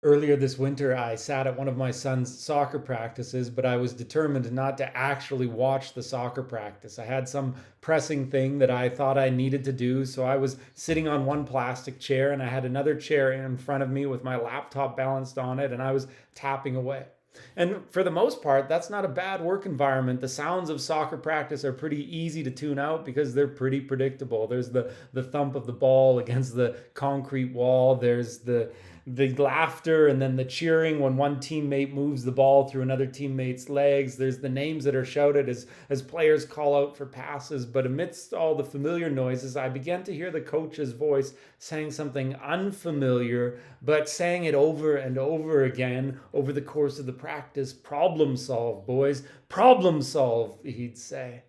Earlier this winter, I sat at one of my son's soccer practices, but I was determined not to actually watch the soccer practice. I had some pressing thing that I thought I needed to do, so I was sitting on one plastic chair and I had another chair in front of me with my laptop balanced on it, and I was tapping away. And for the most part, that's not a bad work environment. The sounds of soccer practice are pretty easy to tune out because they're pretty predictable. There's the thump of the ball against the concrete wall. There's the laughter and then the cheering when one teammate moves the ball through another teammate's legs. There's the names that are shouted as players call out for passes. But amidst all the familiar noises, I began to hear the coach's voice saying something unfamiliar, but saying it over and over again over the course of the practice. Problem solve, boys. Problem solve, he'd say.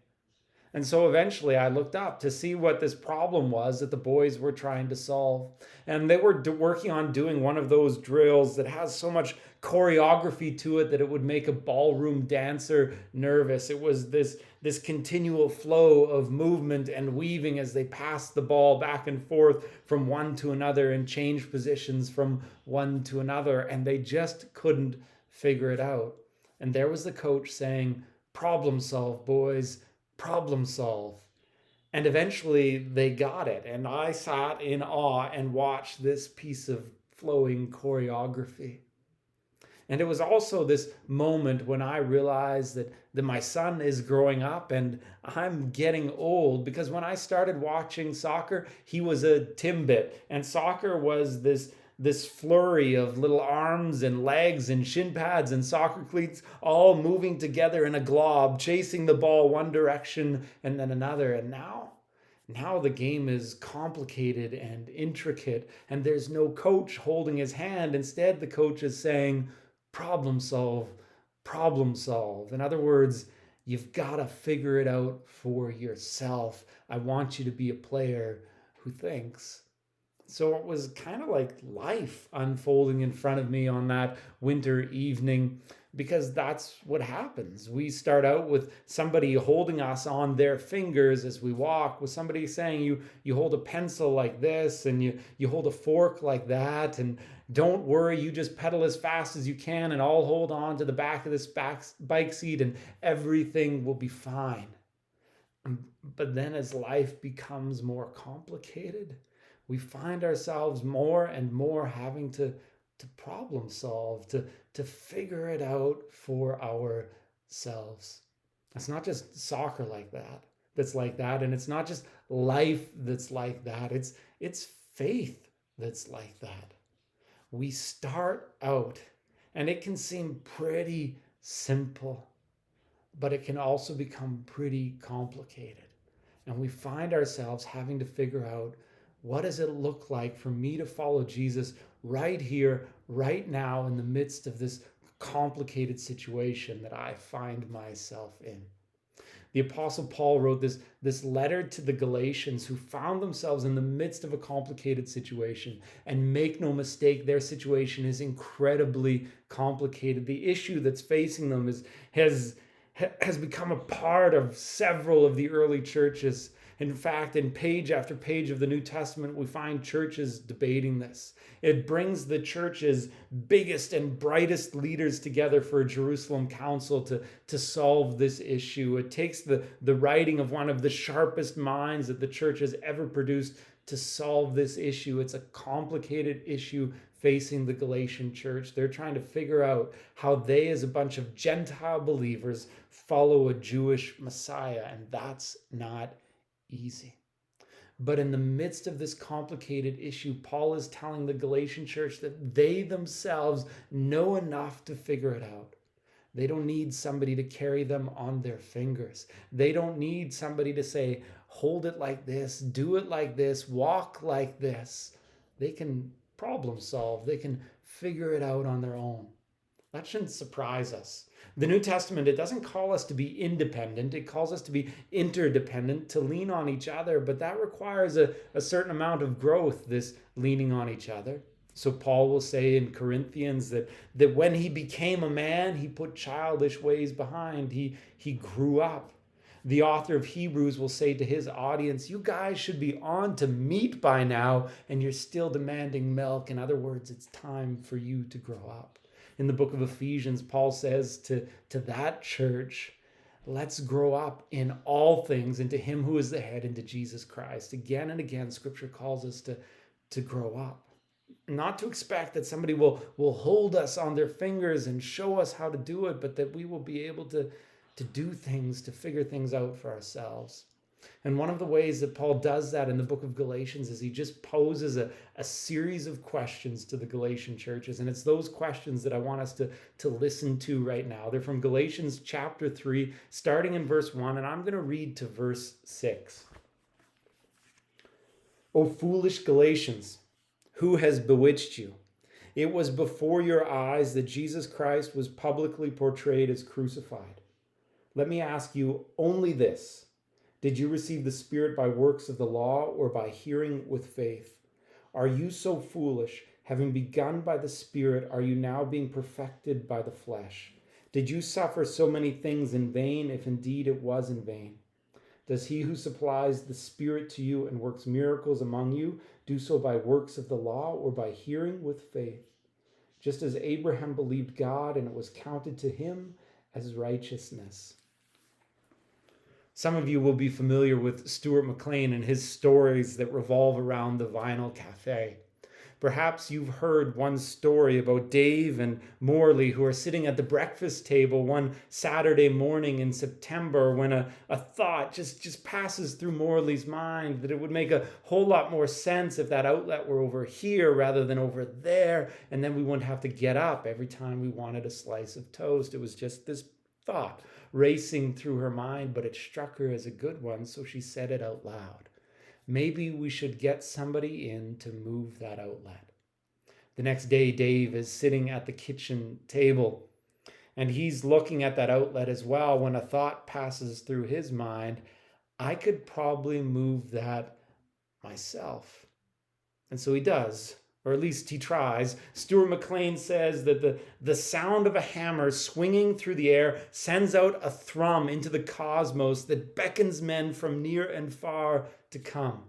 And so eventually I looked up to see what this problem was that the boys were trying to solve. And they were working on doing one of those drills that has so much choreography to it that it would make a ballroom dancer nervous. It was this continual flow of movement and weaving as they passed the ball back and forth from one to another and changed positions from one to another. And they just couldn't figure it out. And there was the coach saying, problem solve, boys, problem solve. And eventually they got it. And I sat in awe and watched this piece of flowing choreography. And it was also this moment when I realized that my son is growing up and I'm getting old, because when I started watching soccer, he was a Timbit. And soccer was this flurry of little arms and legs and shin pads and soccer cleats all moving together in a glob, chasing the ball one direction and then another. And now the game is complicated and intricate, and there's no coach holding his hand. Instead, the coach is saying, problem solve, problem solve. In other words, you've got to figure it out for yourself. I want you to be a player who thinks. So it was kind of like life unfolding in front of me on that winter evening, because that's what happens. We start out with somebody holding us on their fingers as we walk, with somebody saying you hold a pencil like this and you hold a fork like that, and don't worry, you just pedal as fast as you can and I'll hold on to the back of this bike seat and everything will be fine. But then as life becomes more complicated, we find ourselves more and more having to problem solve, to figure it out for ourselves. It's not just soccer that's like that, and it's not just life that's like that. It's faith that's like that. We start out and it can seem pretty simple, but it can also become pretty complicated. And we find ourselves having to figure out, what does it look like for me to follow Jesus right here, right now, in the midst of this complicated situation that I find myself in? The Apostle Paul wrote this letter to the Galatians, who found themselves in the midst of a complicated situation. And make no mistake, their situation is incredibly complicated. The issue that's facing them has become a part of several of the early churches. In fact, in page after page of the New Testament, we find churches debating this. It brings the church's biggest and brightest leaders together for a Jerusalem council to solve this issue. It takes the writing of one of the sharpest minds that the church has ever produced to solve this issue. It's a complicated issue facing the Galatian church. They're trying to figure out how they, as a bunch of Gentile believers, follow a Jewish Messiah, and that's not easy. But in the midst of this complicated issue, Paul is telling the Galatian church that they themselves know enough to figure it out. They don't need somebody to carry them on their fingers. They don't need somebody to say, hold it like this, do it like this, walk like this. They can problem solve. They can figure it out on their own. That shouldn't surprise us. The New Testament, it doesn't call us to be independent. It calls us to be interdependent, to lean on each other. But that requires a certain amount of growth, this leaning on each other. So Paul will say in Corinthians that when he became a man, he put childish ways behind. He grew up. The author of Hebrews will say to his audience, you guys should be on to meat by now, and you're still demanding milk. In other words, it's time for you to grow up. In the book of Ephesians, Paul says to that church, let's grow up in all things into him who is the head, into Jesus Christ. Again and again, Scripture calls us to grow up. Not to expect that somebody will hold us on their fingers and show us how to do it, but that we will be able to do things, to figure things out for ourselves. And one of the ways that Paul does that in the book of Galatians is he just poses a series of questions to the Galatian churches. And it's those questions that I want us to listen to right now. They're from Galatians chapter 3, starting in verse 1, and I'm going to read to verse 6. O foolish Galatians, who has bewitched you? It was before your eyes that Jesus Christ was publicly portrayed as crucified. Let me ask you only this. Did you receive the Spirit by works of the law or by hearing with faith? Are you so foolish? Having begun by the Spirit, are you now being perfected by the flesh? Did you suffer so many things in vain, if indeed it was in vain? Does he who supplies the Spirit to you and works miracles among you do so by works of the law or by hearing with faith? Just as Abraham believed God and it was counted to him as righteousness. Some of you will be familiar with Stuart McLean and his stories that revolve around the Vinyl Cafe. Perhaps you've heard one story about Dave and Morley, who are sitting at the breakfast table one Saturday morning in September when a thought just passes through Morley's mind that it would make a whole lot more sense if that outlet were over here rather than over there, and then we wouldn't have to get up every time we wanted a slice of toast. It was just this thought racing through her mind, but it struck her as a good one, so she said it out loud. Maybe we should get somebody in to move that outlet. The next day, Dave is sitting at the kitchen table, and he's looking at that outlet as well when a thought passes through his mind. I could probably move that myself. And so he does, or at least he tries. Stuart McLean says that the sound of a hammer swinging through the air sends out a thrum into the cosmos that beckons men from near and far to come.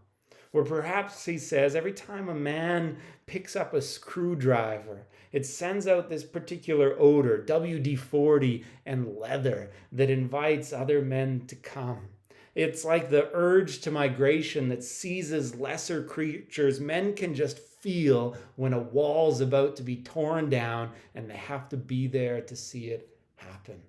Or perhaps, he says, every time a man picks up a screwdriver, it sends out this particular odor, WD-40 and leather, that invites other men to come. It's like the urge to migration that seizes lesser creatures. Men can just feel when a wall's about to be torn down, and they have to be there to see it happen.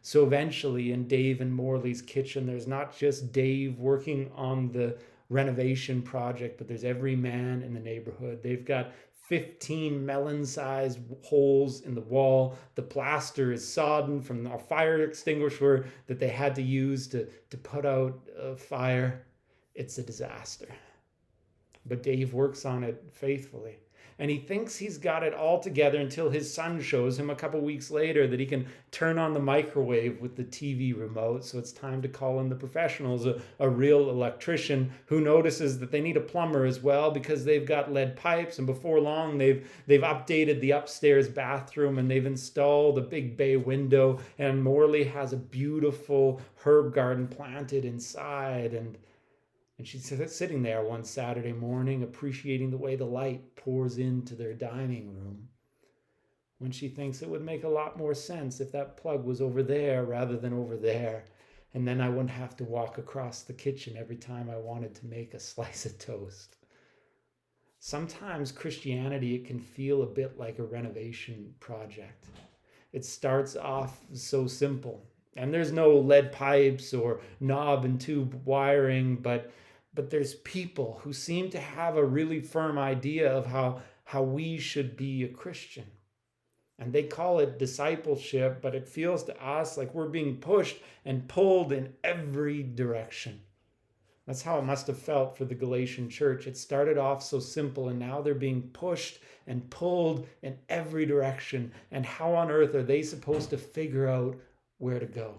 So eventually, in Dave and Morley's kitchen, there's not just Dave working on the renovation project, but there's every man in the neighborhood. They've got 15 melon-sized holes in the wall. The plaster is sodden from a fire extinguisher that they had to use to put out a fire. It's a disaster. But Dave works on it faithfully. And he thinks he's got it all together until his son shows him a couple weeks later that he can turn on the microwave with the TV remote. So it's time to call in the professionals, a real electrician who notices that they need a plumber as well because they've got lead pipes. And before long, they've updated the upstairs bathroom and they've installed a big bay window. And Morley has a beautiful herb garden planted inside. And she's sitting there one Saturday morning, appreciating the way the light pours into their dining room, when she thinks it would make a lot more sense if that plug was over there rather than over there. And then I wouldn't have to walk across the kitchen every time I wanted to make a slice of toast. Sometimes Christianity, it can feel a bit like a renovation project. It starts off so simple. And there's no lead pipes or knob and tube wiring, but there's people who seem to have a really firm idea of how we should be a Christian. And they call it discipleship, but it feels to us like we're being pushed and pulled in every direction. That's how it must have felt for the Galatian church. It started off so simple, and now they're being pushed and pulled in every direction. And how on earth are they supposed to figure out where to go?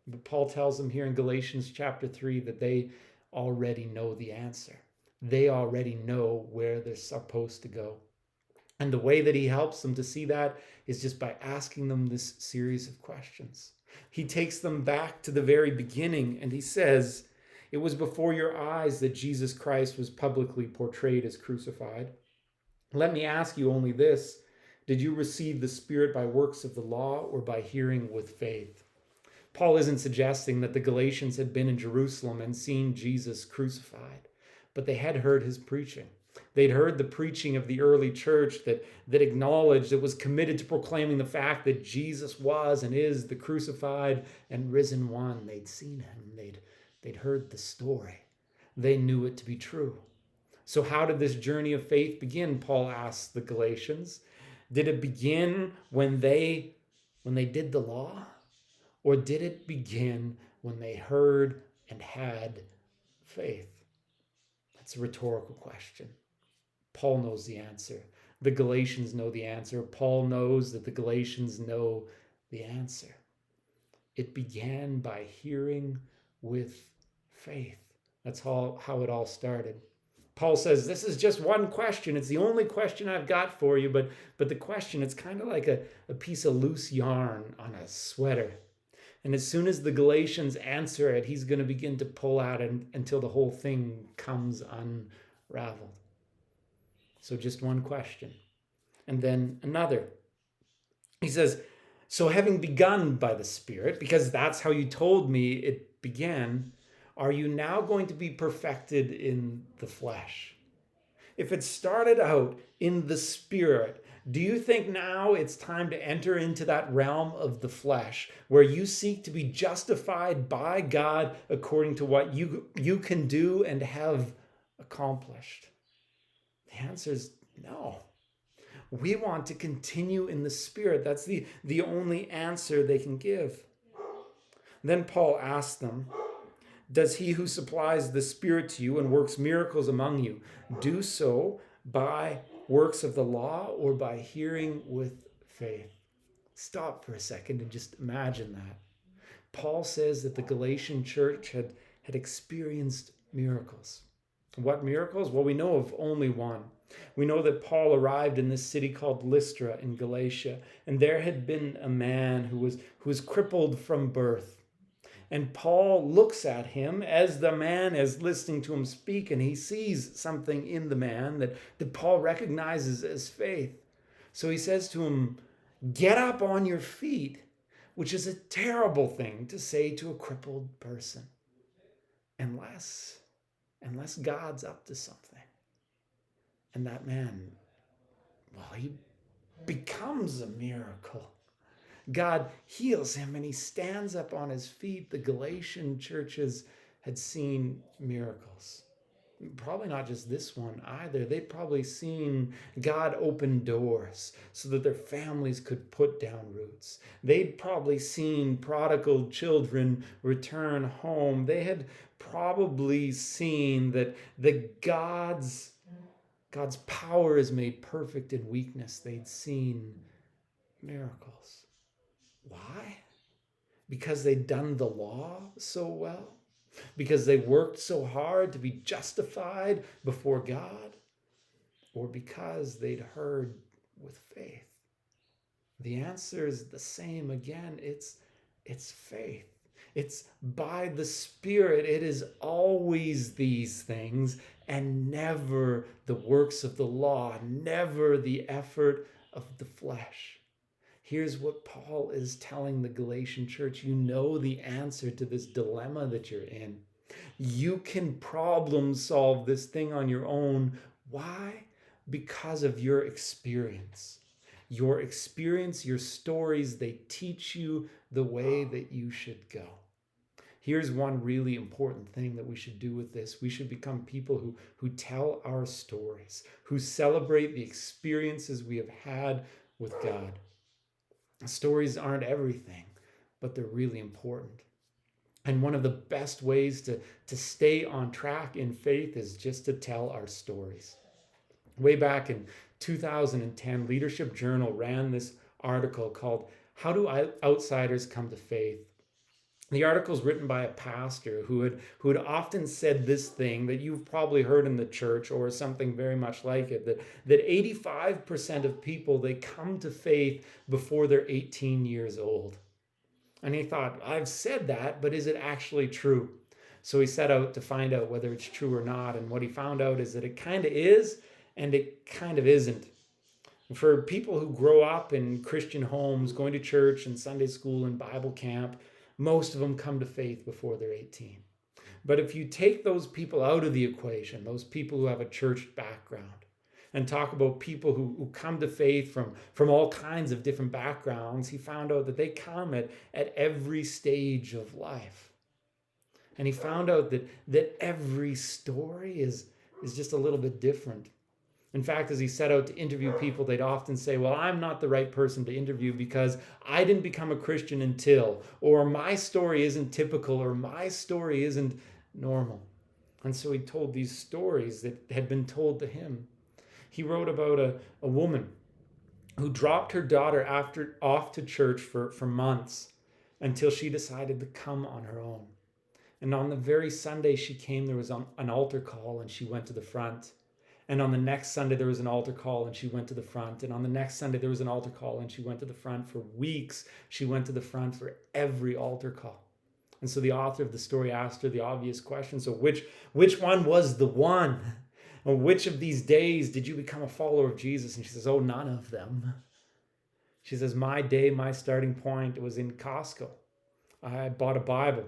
But Paul tells them here in Galatians chapter 3 that they already know the answer. They already know where they're supposed to go. And the way that he helps them to see that is just by asking them this series of questions. He takes them back to the very beginning and he says, "It was before your eyes that Jesus Christ was publicly portrayed as crucified. Let me ask you only this: did you receive the Spirit by works of the law or by hearing with faith?" Paul isn't suggesting that the Galatians had been in Jerusalem and seen Jesus crucified, but they had heard his preaching. They'd heard the preaching of the early church that acknowledged, that was committed to proclaiming the fact that Jesus was and is the crucified and risen one. They'd seen him. They'd heard the story. They knew it to be true. So how did this journey of faith begin? Paul asks the Galatians. Did it begin when they did the law? Or did it begin when they heard and had faith? That's a rhetorical question. Paul knows the answer. The Galatians know the answer. Paul knows that the Galatians know the answer. It began by hearing with faith. That's how it all started. Paul says, this is just one question. It's the only question I've got for you. But the question, it's kind of like a piece of loose yarn on a sweater. And as soon as the Galatians answer it, he's going to begin to pull at it until the whole thing comes unraveled. So just one question. And then another. He says, so having begun by the Spirit, because that's how you told me it began, are you now going to be perfected in the flesh? If it started out in the Spirit, do you think now it's time to enter into that realm of the flesh where you seek to be justified by God according to what you can do and have accomplished? The answer is no. We want to continue in the Spirit. That's the only answer they can give. Then Paul asks them, does he who supplies the Spirit to you and works miracles among you do so by works of the law or by hearing with faith? Stop for a second and just imagine that. Paul says that the Galatian church had experienced miracles. What miracles? Well, we know of only one. We know that Paul arrived in this city called Lystra in Galatia, and there had been a man who was crippled from birth. And Paul looks at him as the man is listening to him speak, and he sees something in the man that Paul recognizes as faith. So he says to him, get up on your feet, which is a terrible thing to say to a crippled person, unless God's up to something. And that man, well, he becomes a miracle. God heals him and he stands up on his feet. The Galatian churches had seen miracles. Probably not just this one either. They'd probably seen God open doors so that their families could put down roots. They'd probably seen prodigal children return home. They had probably seen that God's power is made perfect in weakness. They'd seen miracles. Why? Because they'd done the law so well? Because they worked so hard to be justified before God? Or because they'd heard with faith? The answer is the same again. It's faith. It's by the Spirit. It is always these things and never the works of the law, never the effort of the flesh. Here's what Paul is telling the Galatian church. You know the answer to this dilemma that you're in. You can problem solve this thing on your own. Why? Because of your experience. Your experience, your stories, they teach you the way that you should go. Here's one really important thing that we should do with this. We should become people who tell our stories, who celebrate the experiences we have had with God. Stories aren't everything, but they're really important. And one of the best ways to stay on track in faith is just to tell our stories. Way back in 2010, Leadership Journal ran this article called "How Do Outsiders Come to Faith?" The article is written by a pastor who had often said this thing that you've probably heard in the church or something very much like it, that 85% of people, they come to faith before they're 18 years old. And he thought, I've said that, but is it actually true? So he set out to find out whether it's true or not. And what he found out is that it kind of is and it kind of isn't. For people who grow up in Christian homes, going to church and Sunday school and Bible camp, most of them come to faith before they're 18. But if you take those people out of the equation, those people who have a church background, and talk about people who come to faith from all kinds of different backgrounds, he found out that they come at every stage of life. And he found out that every story is just a little bit different. In fact, as he set out to interview people, they'd often say, well, I'm not the right person to interview because I didn't become a Christian until, or my story isn't typical, or my story isn't normal. And so he told these stories that had been told to him. He wrote about a woman who dropped her daughter off to church for months until she decided to come on her own. And on the very Sunday she came, there was an altar call and she went to the front. And on the next Sunday, there was an altar call and she went to the front. And on the next Sunday, there was an altar call and she went to the front. For weeks, she went to the front for every altar call. And so the author of the story asked her the obvious question. So which one was the one? Or which of these days did you become a follower of Jesus? And she says, oh, none of them. She says, my day, my starting point was in Costco. I bought a Bible.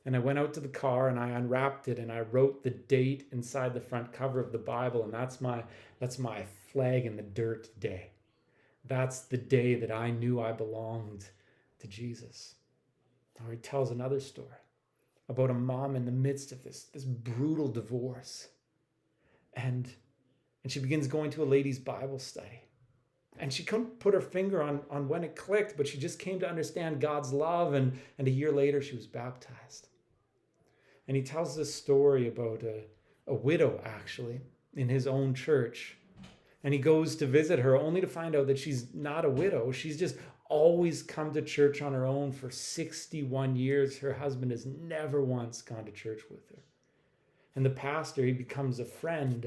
And I went out to the car and I unwrapped it and I wrote the date inside the front cover of the Bible. And that's my flag in the dirt day. That's the day that I knew I belonged to Jesus. Or he tells another story about a mom in the midst of this brutal divorce. And she begins going to a ladies' Bible study. And she couldn't put her finger on when it clicked, but she just came to understand God's love. And a year later, she was baptized. And he tells this story about a widow, actually, in his own church. And he goes to visit her only to find out that she's not a widow. She's just always come to church on her own for 61 years. Her husband has never once gone to church with her. And the pastor, he becomes a friend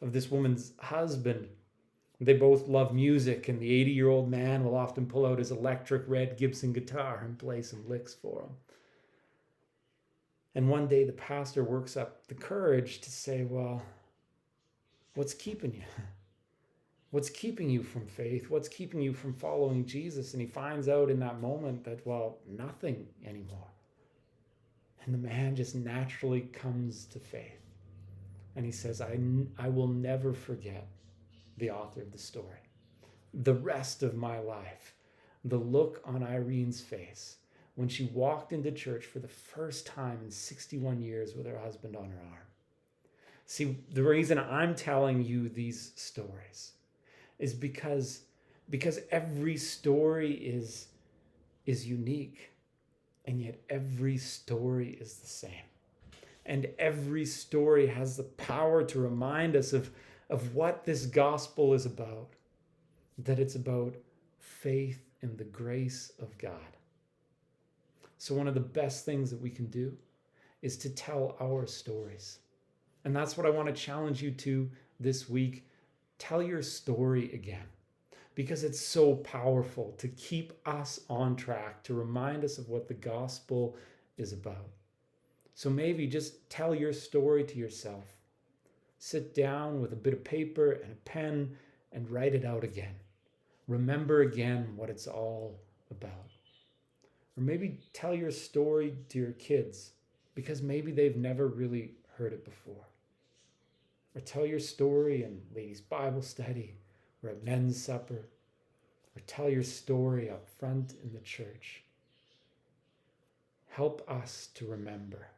of this woman's husband. They both love music, and the 80-year-old man will often pull out his electric red Gibson guitar and play some licks for him. And one day the pastor works up the courage to say, well, what's keeping you? What's keeping you from faith? What's keeping you from following Jesus? And he finds out in that moment that, well, nothing anymore. And the man just naturally comes to faith. And he says, I will never forget the author of the story. The rest of my life, the look on Irene's face when she walked into church for the first time in 61 years with her husband on her arm. See, the reason I'm telling you these stories is because every story is unique, and yet every story is the same. And every story has the power to remind us of what this gospel is about, that it's about faith in the grace of God. So one of the best things that we can do is to tell our stories. And that's what I want to challenge you to this week. Tell your story again, because it's so powerful to keep us on track, to remind us of what the gospel is about. So maybe just tell your story to yourself. Sit down with a bit of paper and a pen and write it out again. Remember again what it's all about. Or maybe tell your story to your kids, because maybe they've never really heard it before. Or tell your story in ladies' Bible study or at men's supper. Or tell your story up front in the church. Help us to remember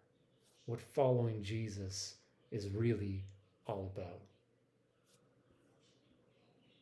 what following Jesus is really all about.